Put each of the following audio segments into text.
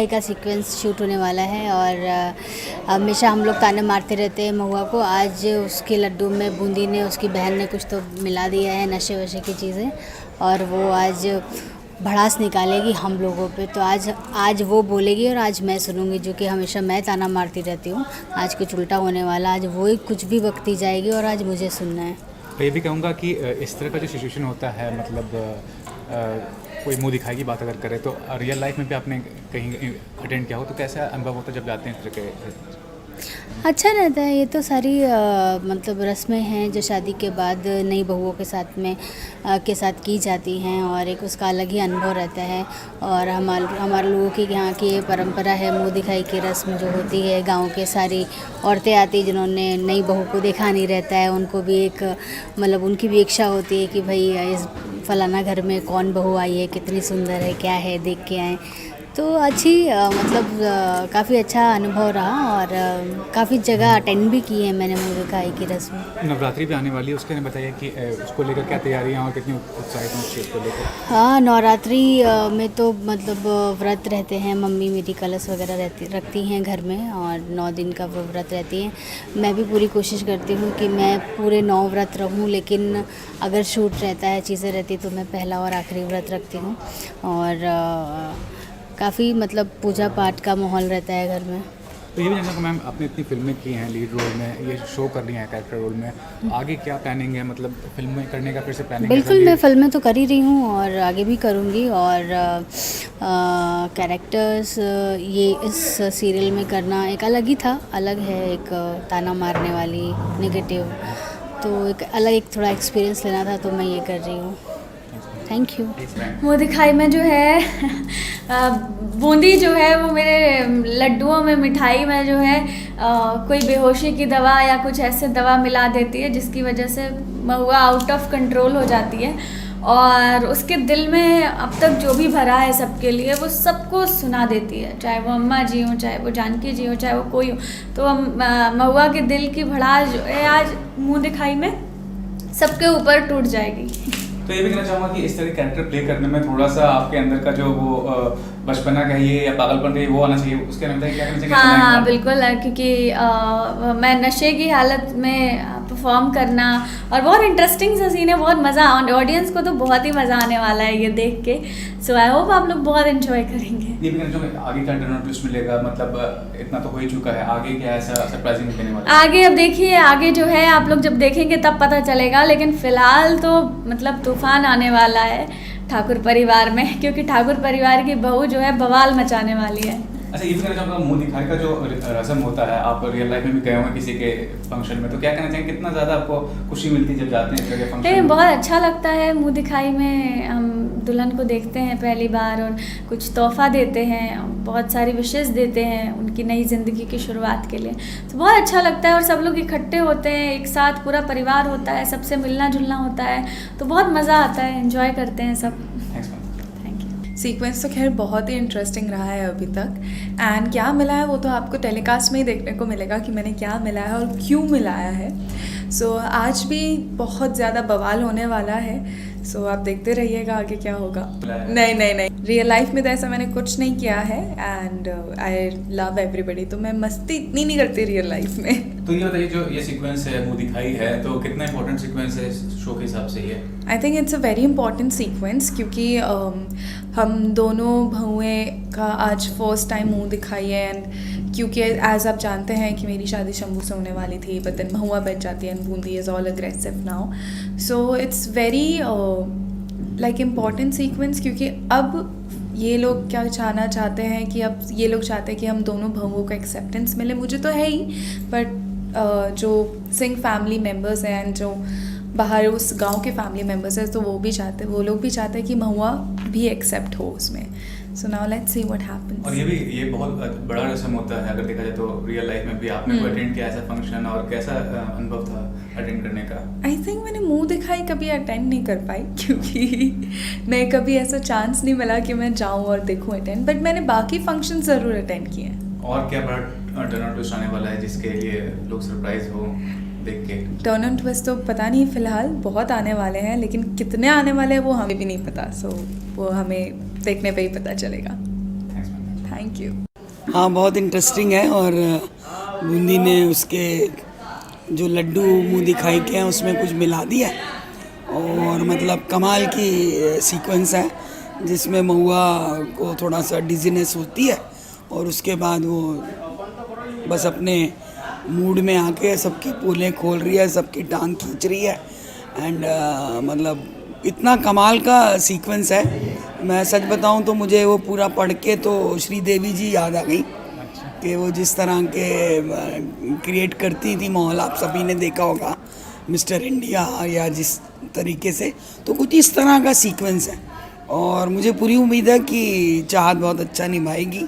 दिखाई का sequence shoot होने वाला है और हमेशा हम लोग ताने मारते रहते हैं महुआ को। आज उसके लड्डू में बूंदी ने, उसकी बहन ने कुछ तो मिला दिया है नशे वशे की चीज़ें, और वो आज भड़ास निकालेगी हम लोगों पे। तो आज वो बोलेगी और आज मैं सुनूंगी, जो कि हमेशा मैं ताना मारती रहती हूँ। आज कुछ उल्टा होने वाला, आज वो ही कुछ भी बकती जाएगी और आज मुझे सुनना है। तो ये भी कहूँगा कि इस तरह का जो सिचुएशन होता है, मतलब कोई मुंह दिखाई की बात अगर करे तो रियल लाइफ में भी आपने कहीं अटेंड किया हो, तो कैसा अनुभव होता है जब जाते हैं इस तरह के? अच्छा रहता है। ये तो सारी मतलब रस्में हैं जो शादी के बाद नई बहुओं के साथ में के साथ की जाती हैं, और एक उसका अलग ही अनुभव रहता है। और हमारे लोगों की यहाँ की ये परंपरा है, मुंह दिखाई की रस्म जो होती है। गांव के सारी औरतें आती जिन्होंने नई बहू को देखा नहीं रहता है, उनको भी एक मतलब उनकी भी इच्छा होती है कि भाई इस फलाना घर में कौन बहू आई है, कितनी सुंदर है, क्या है, देख के आएँ। तो अच्छी मतलब काफ़ी अच्छा अनुभव रहा, और काफ़ी जगह अटेंड भी की है मैंने मुंह दिखाई की रस्म। नवरात्रि भी आने वाली है, उसके लिए बताइए कि उसको लेकर क्या तैयारियाँ और कितनी उत्साहित हैं उस चीज़ को लेकर? हाँ, नवरात्रि में तो मतलब व्रत रहते हैं। मम्मी मेरी कलश वगैरह रखती हैं घर में, और 9 दिन का वो व्रत रहती हैं। मैं भी पूरी कोशिश करती हूँ कि मैं पूरे 9 व्रत रहूँ, लेकिन अगर शूट रहता है, चीज़ें रहती तो मैं पहला और आखिरी व्रत रखती हूँ। और काफ़ी मतलब पूजा पाठ का माहौल रहता है घर में। तो ये भी जानना कि मैम, आपने इतनी फिल्में की हैं लीड रोल में, ये शो कर रही हैं कैरेक्टर रोल में, तो आगे क्या प्लानिंग है? मतलब फिल्में करने का फिर से प्लानिंग है? बिल्कुल, मैं फ़िल्में तो कर ही रही हूँ और आगे भी करूँगी। और कैरेक्टर्स ये इस सीरियल में करना एक अलग ही था, अलग है, एक ताना मारने वाली नेगेटिव, तो एक अलग, एक थोड़ा एक्सपीरियंस लेना था, तो मैं ये कर रही हूँ। Thank you. मुँह दिखाई में जो है बूंदी जो है वो मेरे लड्डुओं में, मिठाई में जो है कोई बेहोशी की दवा या कुछ ऐसे दवा मिला देती है, जिसकी वजह से महुआ आउट ऑफ कंट्रोल हो जाती है। और उसके दिल में अब तक जो भी भरा है सबके लिए, वो सबको सुना देती है, चाहे वो अम्मा जी हों, चाहे वो जानकी जी हों, चाहे वो कोई हो। तो महुआ के दिल की भड़ास जो है आज मुँह दिखाई में सबके ऊपर टूट जाएगी। तो ये भी कहना चाहूँगा कि इस तरह के कैरेक्टर प्ले करने में थोड़ा सा आपके अंदर का जो वो बचपना कहिए या पागलपन कहिए, वो आना चाहिए। उसके अंदर क्या करना चाहिए? हाँ बिल्कुल, क्योंकि मैं नशे की हालत में परफॉर्म करना, और बहुत इंटरेस्टिंग सा सीन है, बहुत मज़ा, ऑडियंस को तो बहुत ही मज़ा आने वाला है ये देख के। सो आई होप आप लोग बहुत एंजॉय करेंगे। ये भी कहना चाहूँगा, आगे क्या टर्न ट्विस्ट मिलेगा? मतलब इतना तो हो ही चुका है, आगे क्या ऐसा सरप्राइजिंग देने वाला है? आगे अब देखिए, आगे जो है आप लोग जब देखेंगे तब पता चलेगा, लेकिन फ़िलहाल तो मतलब तूफान आने वाला है ठाकुर परिवार में, क्योंकि ठाकुर परिवार की बहू जो है बवाल मचाने वाली है। अच्छा, ये भी कहना चाहूँगा, मुंह दिखाई का जो रस्म होता है, आप रियल लाइफ में भी गए होंगे किसी के फंक्शन में, तो क्या कहना चाहेंगे, कितना ज़्यादा आपको खुशी मिलती है जब जाते हैं इस तरह के फंक्शन में? बहुत अच्छा लगता है। मुंह दिखाई में हम दुल्हन को देखते हैं पहली बार, और कुछ तोहफा देते हैं, बहुत सारी विशेष देते हैं उनकी नई ज़िंदगी की शुरुआत के लिए। तो बहुत अच्छा लगता है, और सब लोग इकट्ठे होते हैं एक साथ, पूरा परिवार होता है, सबसे मिलना जुलना होता है, तो बहुत मज़ा आता है, एंजॉय करते हैं सब। सीक्वेंस तो खैर बहुत ही इंटरेस्टिंग रहा है अभी तक, एंड क्या मिला है वो तो आपको टेलीकास्ट में ही देखने को मिलेगा कि मैंने क्या मिलाया है और क्यों मिलाया है। सो आज भी बहुत ज़्यादा बवाल होने वाला है, सो आप देखते रहिएगा आगे क्या होगा। नहीं, रियल लाइफ में तो ऐसा मैंने कुछ नहीं किया है, एंड आई लव एवरीबडी, तो मैं मस्ती इतनी नहीं करती रियल लाइफ में। तो ये बताइए, जो ये सीक्वेंस है मुंह दिखाई है, तो कितना इंपॉर्टेंट सीक्वेंस है शो के हिसाब से ये? I think it's a very important sequence, क्योंकि हम दोनों बहुएं का आज फर्स्ट टाइम मुंह दिखाई है, एंड क्योंकि एज आप जानते हैं कि मेरी शादी शंभू से होने वाली थी, बट देन महुआ बच जाती है and Bundi is all aggressive now. So it's very like important sequence, क्योंकि अब ये लोग क्या चाहना चाहते हैं कि अब ये लोग चाहते हैं कि हम दोनों बहुओं को एक्सेप्टेंस मिले। मुझे तो है ही, बट जो सिंह फैमिली मेम्बर्स हैं एंड जो बाहर उस गांव के फैमिली मेम्बर्स हैं, तो वो लोग भी चाहते हैं कि महुआ भी एक्सेप्ट हो उसमें। So now let's see what happens. और ये बहुत बड़ा रस्म होता है, अगर देखा जाए तो रियल लाइफ में भी। आपने को अटेंड किया ऐसा फंक्शन, और कैसा अनुभव था अटेंड करने का? आई थिंक मैंने मुंह दिखाई कभी अटेंड नहीं कर पाई, क्योंकि मैं कभी ऐसा चांस नहीं मिला कि मैं जाऊँ और देखूँ अटेंड, बट मैंने बाकी फंक्शन ज़रूर अटेंड किए हैं। और क्या बड़ा टर्न आउट ट्विस्ट आने वाला है जिसके लिए लोग सरप्राइज हो देख के? टर्न आउट ट्विस्ट तो पता नहीं, फ़िलहाल बहुत आने वाले हैं, लेकिन कितने आने वाले हैं वो हमें भी नहीं पता। सो वो हमें देखने पे ही पता चलेगा। Thanks ma'am. Thank you. हाँ, बहुत इंटरेस्टिंग है। और बूंदी ने उसके जो लड्डू मुंह दिखाई के हैं उसमें कुछ मिला दिया और मतलब कमाल की सीक्वेंस है जिसमें महुआ को थोड़ा सा डिजीनेस होती है और उसके बाद वो बस अपने मूड में आके सबकी पोलें खोल रही है, सबकी टांग खींच रही है एंड मतलब इतना कमाल का सीक्वेंस है। मैं सच बताऊं तो मुझे वो पूरा पढ़ के तो श्रीदेवी जी याद आ गई कि वो जिस तरह के क्रिएट करती थी माहौल, आप सभी ने देखा होगा मिस्टर इंडिया या जिस तरीके से, तो कुछ इस तरह का सीक्वेंस है और मुझे पूरी उम्मीद है कि चाहत बहुत अच्छा निभाएगी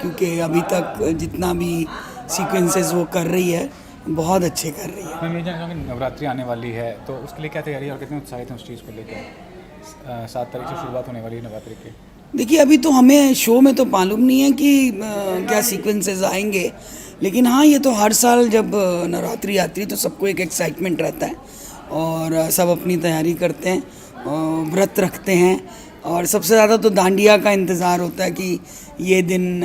क्योंकि अभी तक जितना भी सीक्वेंसेस वो कर रही है बहुत अच्छे कर रही है। मैं ये जानना चाहूँगी नवरात्रि आने वाली है तो उसके लिए क्या तैयारी है और कितने उत्साहित हैं उस चीज़ को लेकर? 7 तारीख से शुरुआत होने वाली है नवरात्रि की। देखिए अभी तो हमें शो में तो मालूम नहीं है कि क्या सीक्वेंसेस आएंगे, लेकिन हाँ ये तो हर साल जब नवरात्रि आती है तो सबको एक एक्साइटमेंट रहता है और सब अपनी तैयारी करते हैं, व्रत रखते हैं और सबसे ज़्यादा तो डांडिया का इंतज़ार होता है कि ये दिन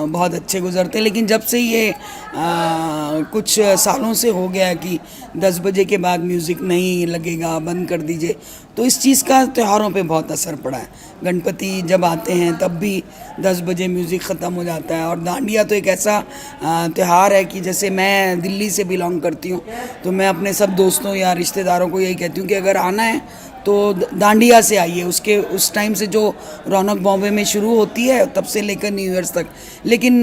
बहुत अच्छे गुजरते हैं। लेकिन जब से ये कुछ सालों से हो गया है कि 10 बजे के बाद म्यूज़िक नहीं लगेगा, बंद कर दीजिए, तो इस चीज़ का त्योहारों पे बहुत असर पड़ा है। गणपति जब आते हैं तब भी 10 बजे म्यूज़िक ख़त्म हो जाता है और डांडिया तो एक ऐसा त्यौहार है कि जैसे मैं दिल्ली से बिलोंग करती हूँ तो मैं अपने सब दोस्तों या रिश्तेदारों को यही कहती हूँ कि अगर आना है तो डांडिया से आइए। उसके उस टाइम से जो रौनक बॉम्बे में शुरू होती है तब से लेकर न्यू ईयर्स तक, लेकिन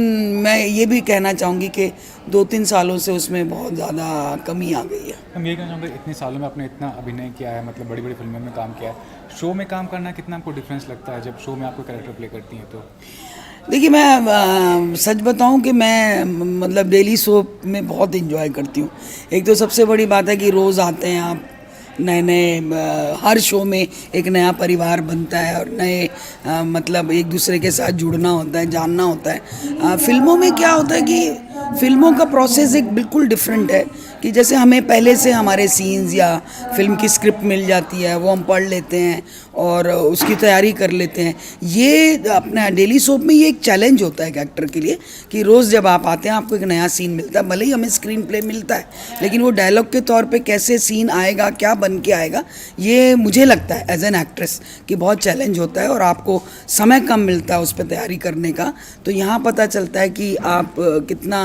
मैं ये भी कहना चाहूँगी कि 2-3 सालों से उसमें बहुत ज़्यादा कमी आ गई है। हम ये कहना चाहूँगा इतने सालों में आपने इतना अभिनय किया है, मतलब बड़ी बड़ी फिल्मों में काम किया है, शो में काम करना कितना आपको डिफरेंस लगता है जब शो में आपको कैरेक्टर प्ले करती हैं? तो देखिए मैं सच बताऊं कि मैं मतलब डेली सोप में बहुत इन्जॉय करती हूँ। एक तो सबसे बड़ी बात है कि रोज़ आते हैं आप, नए नए हर शो में एक नया परिवार बनता है और नए मतलब एक दूसरे के साथ जुड़ना होता है, जानना होता है। फिल्मों में क्या होता है कि फिल्मों का प्रोसेस एक बिल्कुल डिफरेंट है कि जैसे हमें पहले से हमारे सीन्स या फिल्म की स्क्रिप्ट मिल जाती है, वो हम पढ़ लेते हैं और उसकी तैयारी कर लेते हैं। ये अपना डेली सोप में ये एक चैलेंज होता है एक एक्टर के लिए कि रोज़ जब आप आते हैं आपको एक नया सीन मिलता है, भले ही हमें स्क्रीन प्ले मिलता है लेकिन वो डायलॉग के तौर पे कैसे सीन आएगा, क्या बन के आएगा, ये मुझे लगता है एज एन एक्ट्रेस कि बहुत चैलेंज होता है और आपको समय कम मिलता है उस पर तैयारी करने का। तो यहाँ पता चलता है कि आप कितना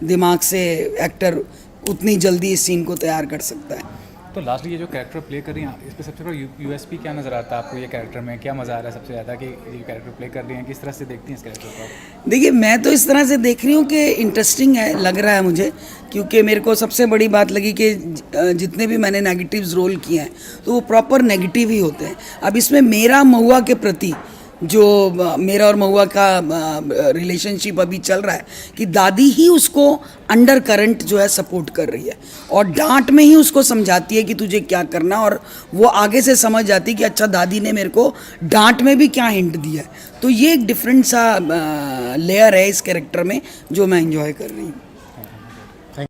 दिमाग से एक्टर उतनी जल्दी इस सीन को तैयार कर सकता है। तो लास्टली ये जो कैरेक्टर प्ले कर रही हैं इस पर सबसे बड़ा यूएसपी क्या नज़र आता है आपको? ये कैरेक्टर में क्या मज़ा आ रहा है सबसे ज़्यादा कि ये कैरेक्टर प्ले कर रही हैं, किस तरह से देखती हैं इस कैरेक्टर को आप? देखिए मैं तो इस तरह से देख रही हूँ कि इंटरेस्टिंग है, लग रहा है मुझे, क्योंकि मेरे को सबसे बड़ी बात लगी कि जितने भी मैंने नेगेटिव्स रोल किए हैं तो वो प्रॉपर नेगेटिव ही होते हैं। अब इसमें मेरा महुआ के प्रति जो मेरा और महुआ का रिलेशनशिप अभी चल रहा है कि दादी ही उसको अंडर करंट जो है सपोर्ट कर रही है और डांट में ही उसको समझाती है कि तुझे क्या करना, और वो आगे से समझ जाती है कि अच्छा दादी ने मेरे को डांट में भी क्या हिंट दिया है। तो ये एक डिफरेंट सा लेयर है इस कैरेक्टर में जो मैं एंजॉय कर रही हूँ।